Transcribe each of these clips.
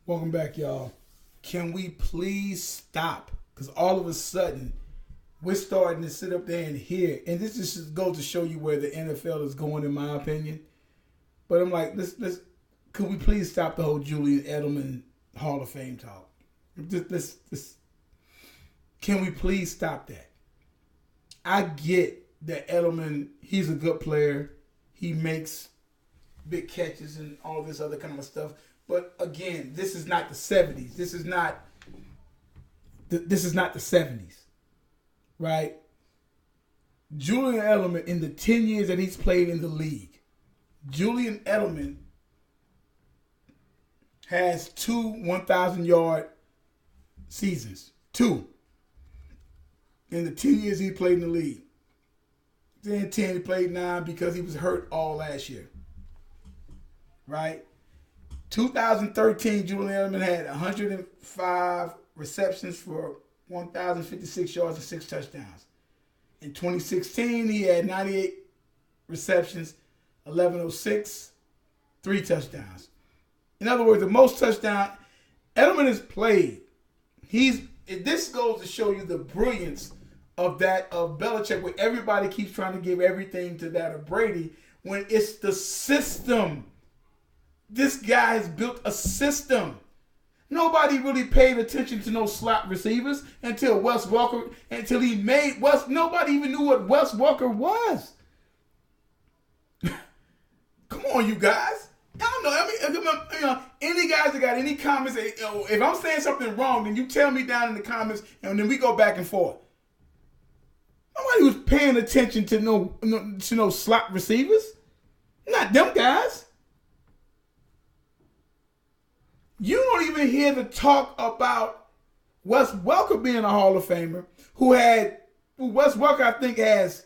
Welcome back, y'all. Can we please stop? Because all of a sudden, we're starting to sit up there and hear, and this just goes to show you where the NFL is going, in my opinion. But I'm like, could we please stop the whole Julian Edelman Hall of Fame talk? Can we please stop that? I get that Edelman, he's a good player. He makes big catches and all this other kind of stuff. But again, this is not the 70s. This is not the 70s, right? Julian Edelman, in the 10 years that he's played in the league, Julian Edelman has 2 1,000-yard seasons. 2. In the 10 years he played in the league. Then 10, he played 9 because he was hurt all last year. Right? 2013, Julian Edelman had 105 receptions for 1,056 yards and 6 touchdowns. In 2016, he had 98 receptions, 1,106, 3 touchdowns. In other words, the most touchdown Edelman has played. This goes to show you the brilliance of Belichick, where everybody keeps trying to give everything to that of Brady, when it's the system. This guy has built a system. Nobody really paid attention to no slot receivers until Wes Walker, until he made Wes. Nobody even knew what Wes Walker was. Come on, you guys. I don't know. I mean, any guys that got any comments, if I'm saying something wrong, then you tell me down in the comments, and then we go back and forth. Nobody was paying attention to no slot receivers. Not them guys. You don't even hear the talk about Wes Welker being a Hall of Famer, who Wes Welker, I think, has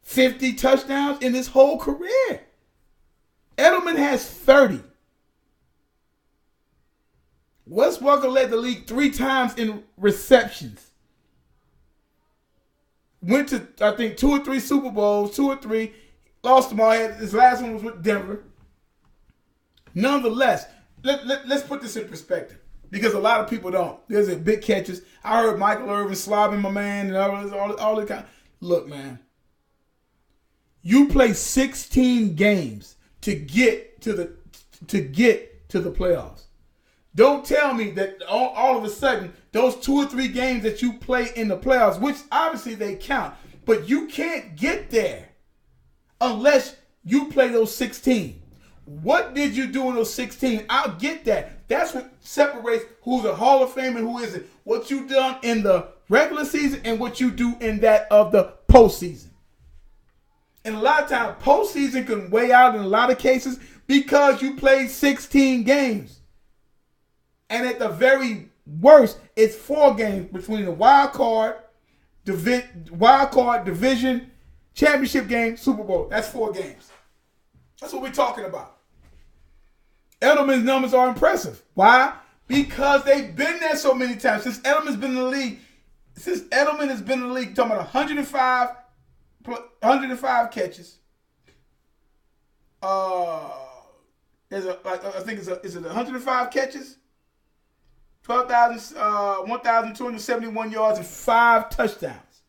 50 touchdowns in his whole career. Edelman has 30. Wes Welker led the league 3 times in receptions. Went to, I think, 2 or 3 Super Bowls, 2 or 3. Lost them all. His last one was with Denver. Nonetheless, let's put this in perspective, because a lot of people don't. There's a big catches. I heard Michael Irvin slobbing my man and all the kind. Look, man, you play 16 games to get to the playoffs. Don't tell me that all of a sudden those 2 or 3 games that you play in the playoffs, which obviously they count, but you can't get there unless you play those 16. What did you do in those 16? I'll get that. That's what separates who's a Hall of Fame and who isn't. What you done in the regular season and what you do in that of the postseason. And a lot of times, postseason can weigh out in a lot of cases because you played 16 games. And at the very worst, it's 4 games between the wild card, division, championship game, Super Bowl. That's 4 games. That's what we're talking about. Edelman's numbers are impressive. Why? Because they've been there so many times. Since Edelman's been in the league, talking about 105 catches. Is it 105 catches? 1,271 yards and 5 touchdowns.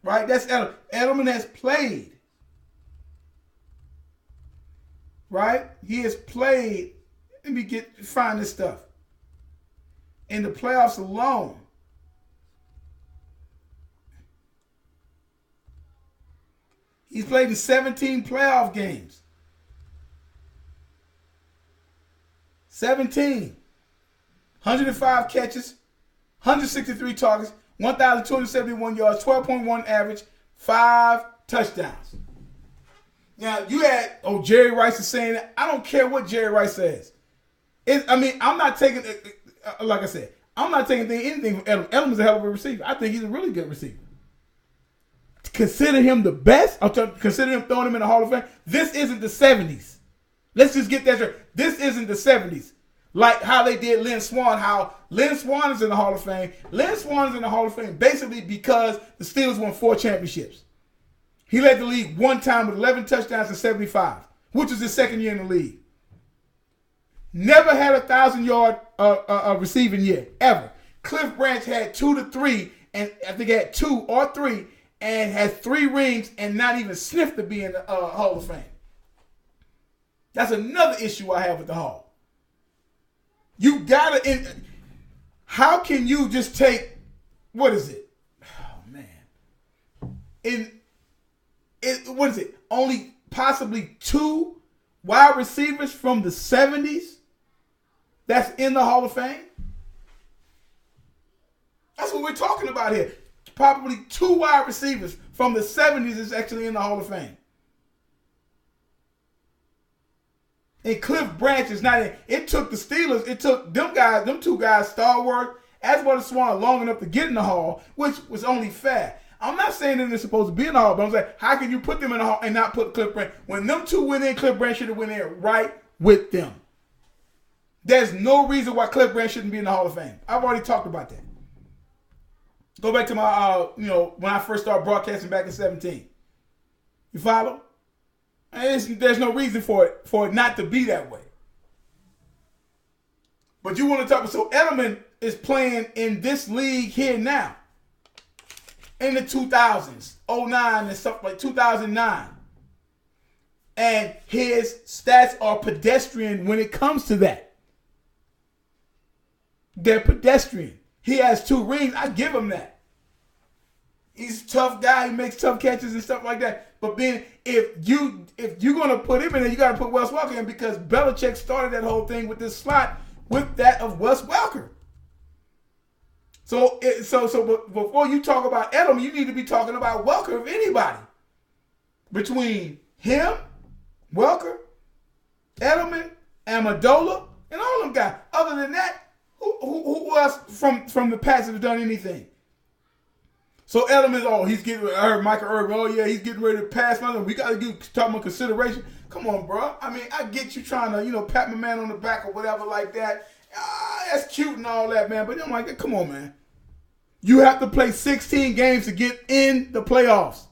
Right? That's Edelman. Edelman has played. Right? He has played. Let me find this stuff. In the playoffs alone, he's played in 17 playoff games. 17. 105 catches, 163 targets, 1,271 yards, 12.1 average, 5 touchdowns. Now, you had, Jerry Rice is saying that. I don't care what Jerry Rice says. I'm not taking, like I said, I'm not taking anything from Edelman. Edelman's a hell of a receiver. I think he's a really good receiver. Consider him the best. Consider him throwing him in the Hall of Fame. This isn't the 70s. Let's just get that straight. This isn't the 70s. Like how they did Lynn Swann, how Lynn Swann is in the Hall of Fame. Lynn Swann is in the Hall of Fame basically because the Steelers won 4 championships. He led the league 1 time with 11 touchdowns and 75, which was his second year in the league. Never had 1,000-yard receiving year, ever. Cliff Branch had 2 to 3, and I think had 2 or 3, and had 3 rings and not even sniffed to be in the Hall of Fame. That's another issue I have with the Hall. You gotta. How can you just take, what is it? Oh man. What is it? Only possibly 2 wide receivers from the 70s that's in the Hall of Fame? That's what we're talking about here. Probably 2 wide receivers from the 70s is actually in the Hall of Fame. And Cliff Branch is not in. It took the Steelers, it took them 2 guys, Starworth, as well as Swan, long enough to get in the Hall, which was only fair. I'm not saying that they're supposed to be in the Hall, but I'm saying, how can you put them in the Hall and not put Cliff Branch? When them 2 went in, Cliff Branch should have went in right with them. There's no reason why Cliff Branch shouldn't be in the Hall of Fame. I've already talked about that. Go back to my, when I first started broadcasting back in 2017. You follow? There's no reason for it not to be that way. But you want to talk, so Edelman is playing in this league here now. In the 2000s, 09 and stuff like 2009. And his stats are pedestrian when it comes to that. They're pedestrian. He has 2 rings. I give him that. He's a tough guy. He makes tough catches and stuff like that. But then if you're going to put him in there, you got to put Wes Welker in, because Belichick started that whole thing with this slot with that of Wes Welker. So before you talk about Edelman, you need to be talking about Welker, if anybody. Between him, Welker, Edelman, Amendola, and all them guys. Other than that, who else from the past have done anything? So Edelman, he's getting. I heard Michael Irvin. He's getting ready to pass. We got to talk about consideration. Come on, bro. I mean, I get you trying to, pat my man on the back or whatever like that. That's cute and all that, man. But I'm like, come on, man. You have to play 16 games to get in the playoffs.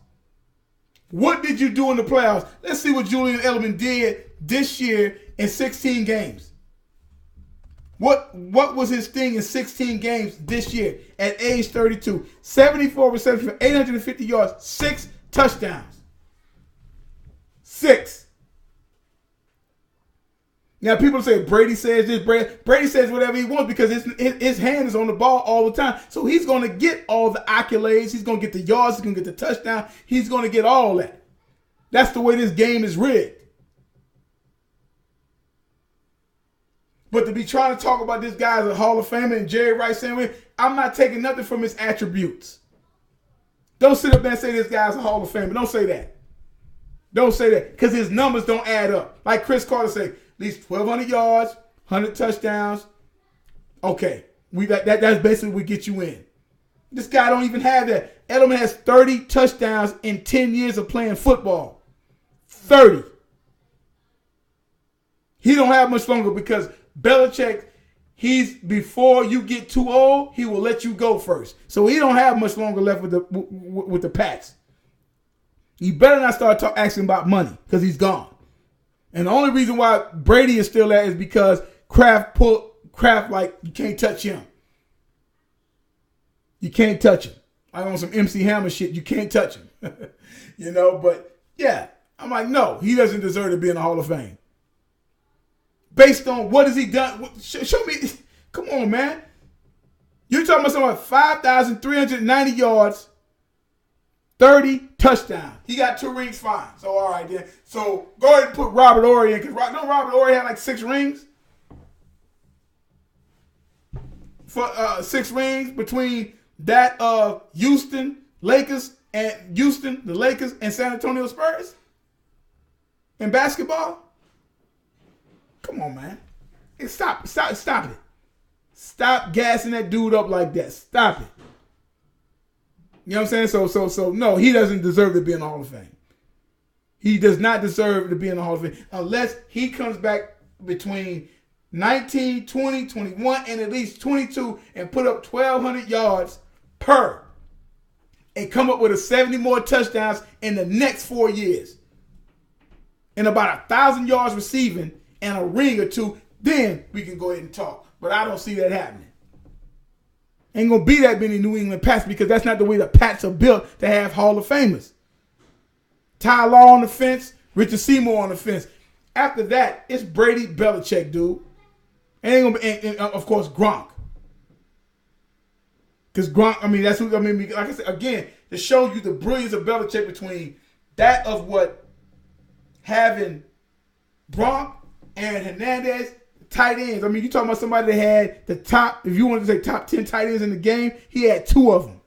What did you do in the playoffs? Let's see what Julian Edelman did this year in 16 games. What was his thing in 16 games this year at age 32? 74 receptions for 850 yards, 6 touchdowns. 6. Now, people say Brady says this. Brady says whatever he wants because his hand is on the ball all the time. So he's going to get all the accolades. He's going to get the yards. He's going to get the touchdown. He's going to get all that. That's the way this game is rigged. But to be trying to talk about this guy as a Hall of Famer and Jerry Rice saying, I'm not taking nothing from his attributes. Don't sit up there and say this guy's a Hall of Famer. Don't say that. Don't say that because his numbers don't add up. Like Chris Carter say, at least 1,200 yards, 100 touchdowns. Okay, that's basically what get you in. This guy don't even have that. Edelman has 30 touchdowns in 10 years of playing football. 30. He don't have much longer because Belichick, before you get too old, he will let you go first. So he don't have much longer left with the Pats. You better not start asking about money because he's gone. And the only reason why Brady is still there is because Kraft like you can't touch him. You can't touch him. I on some MC Hammer shit. You can't touch him. But yeah, I'm like, no, he doesn't deserve to be in the Hall of Fame. Based on what has he done? Show me. Come on, man. You're talking about something like 5,390 yards, 30 touchdowns. He got 2 rings, fine. So, all right, then. So, go ahead and put Robert Horry in. Because Robert Horry had like 6 rings? 6 rings between that of the Lakers, and San Antonio Spurs in basketball? Come on, man. Hey, stop it. Stop gassing that dude up like that. Stop it. You know what I'm saying? So no, he doesn't deserve to be in the Hall of Fame. He does not deserve to be in the Hall of Fame unless he comes back between 19, 20, 21, and at least 22 and put up 1,200 yards per and come up with 70 more touchdowns in the next 4 years and about 1,000 yards receiving and a ring or 2 then we can go ahead and talk. But I don't see that happening. Ain't going to be that many New England Pats because that's not the way the Pats are built to have Hall of Famers. Ty Law on the fence, Richard Seymour on the fence. After that, it's Brady, Belichick, dude. And of course, Gronk. Because Gronk, that's what, like I said, again, to show you the brilliance of Belichick between that of what having Gronk and Hernandez, tight ends. You talking about somebody that had the top, if you wanted to say top 10 tight ends in the game, he had 2 of them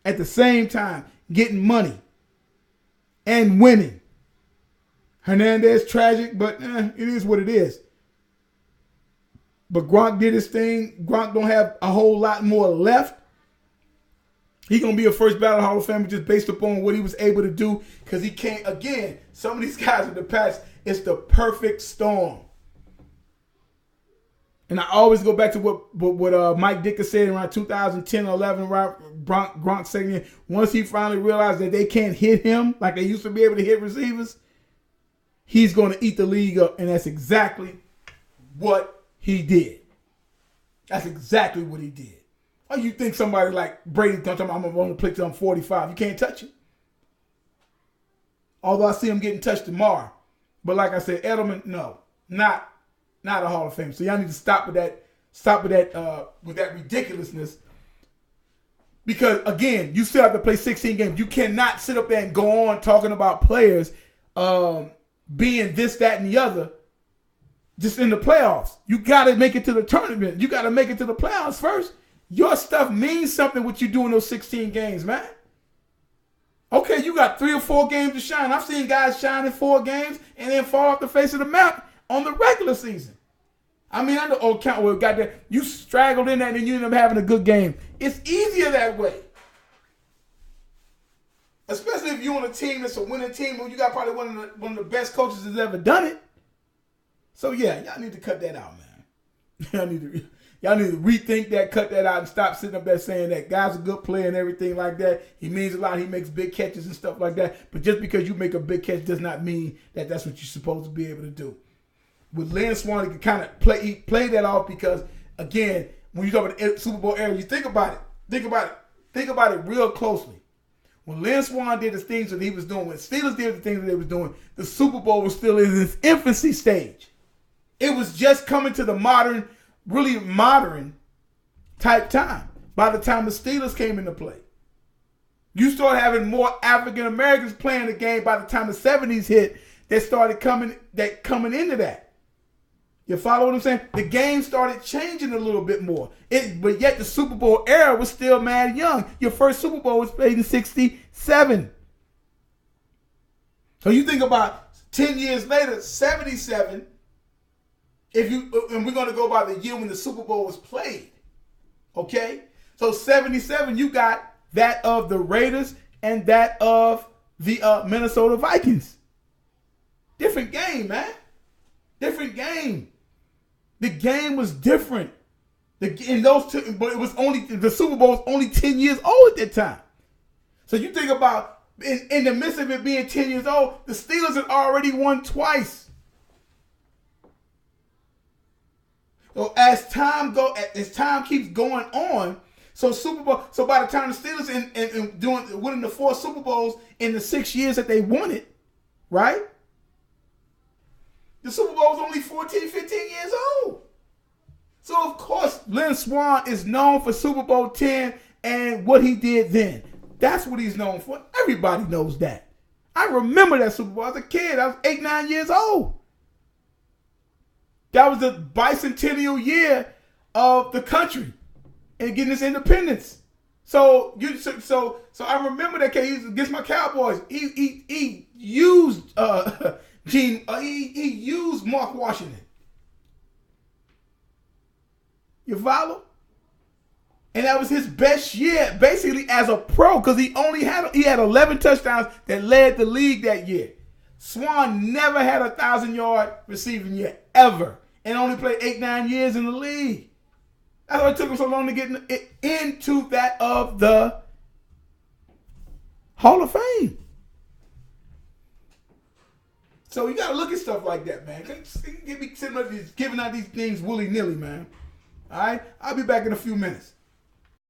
at the same time, getting money and winning. Hernandez, tragic, but it is what it is. But Gronk did his thing. Gronk don't have a whole lot more left. He's going to be a first ballot Hall of Famer just based upon what he was able to do because he can't, again, some of these guys in the past, it's the perfect storm. And I always go back to what Mike Ditka said around 2010 or 11, Gronk saying, once he finally realized that they can't hit him like they used to be able to hit receivers, he's going to eat the league up. And that's exactly what he did. That's exactly what he did. Why you think somebody like Brady's going to tell me I'm going to play till I'm 45? You can't touch him. Although I see him getting touched tomorrow. But like I said, Edelman, no, not a Hall of Fame. So y'all need to stop with that. With that ridiculousness. Because again, you still have to play 16 games. You cannot sit up there and go on talking about players being this, that, and the other just in the playoffs. You got to make it to the tournament. You got to make it to the playoffs first. Your stuff means something what you do in those 16 games, man. Okay, you got 3 or 4 games to shine. I've seen guys shine in 4 games and then fall off the face of the map on the regular season. I know old count where got that you straggled in that and you end up having a good game. It's easier that way. Especially if you're on a team that's a winning team where you got probably one of the best coaches that's ever done it. So yeah, y'all need to cut that out, man. Y'all need to rethink that, cut that out, and stop sitting up there saying that guy's a good player and everything like that. He means a lot. He makes big catches and stuff like that. But just because you make a big catch does not mean that that's what you're supposed to be able to do. With Lynn Swann, he can kind of play that off because, again, when you talk about the Super Bowl era, you think about it real closely. When Lynn Swann did the things that he was doing, when Steelers did the things that they was doing, the Super Bowl was still in its infancy stage. It was just coming to the really modern type time by the time the Steelers came into play. You start having more African Americans playing the game by the time the 70s hit that started coming into that. You follow what I'm saying? The game started changing a little bit more. But yet the Super Bowl era was still mad young. Your first Super Bowl was played in 1967. So you think about 10 years later, 1977, and we're going to go by the year when the Super Bowl was played. Okay? So 1977, you got that of the Raiders and that of the Minnesota Vikings. Different game, man. Different game. The game was different. But it was only the Super Bowl was only 10 years old at that time. So you think about in the midst of it being 10 years old, the Steelers had already won twice. So as time keeps going on, so by the time the Steelers and winning the 4 Super Bowls in the 6 years that they won it, right? The Super Bowl was only 14, 15 years old. So, of course, Lynn Swann is known for Super Bowl 10 and what he did then. That's what he's known for. Everybody knows that. I remember that Super Bowl. I was a kid. I was 8, 9 years old. That was the bicentennial year of the country and getting its independence. So I remember that case against my Cowboys. He used he used Mark Washington. You follow? And that was his best year, basically as a pro, because he had 11 touchdowns that led the league that year. Swann never had a 1,000-yard receiving year ever, and only played 8, 9 years in the league. That's why it took him so long to get into that of the Hall of Fame. So you got to look at stuff like that, man. Can't be giving out these things willy-nilly, man. All right? I'll be back in a few minutes.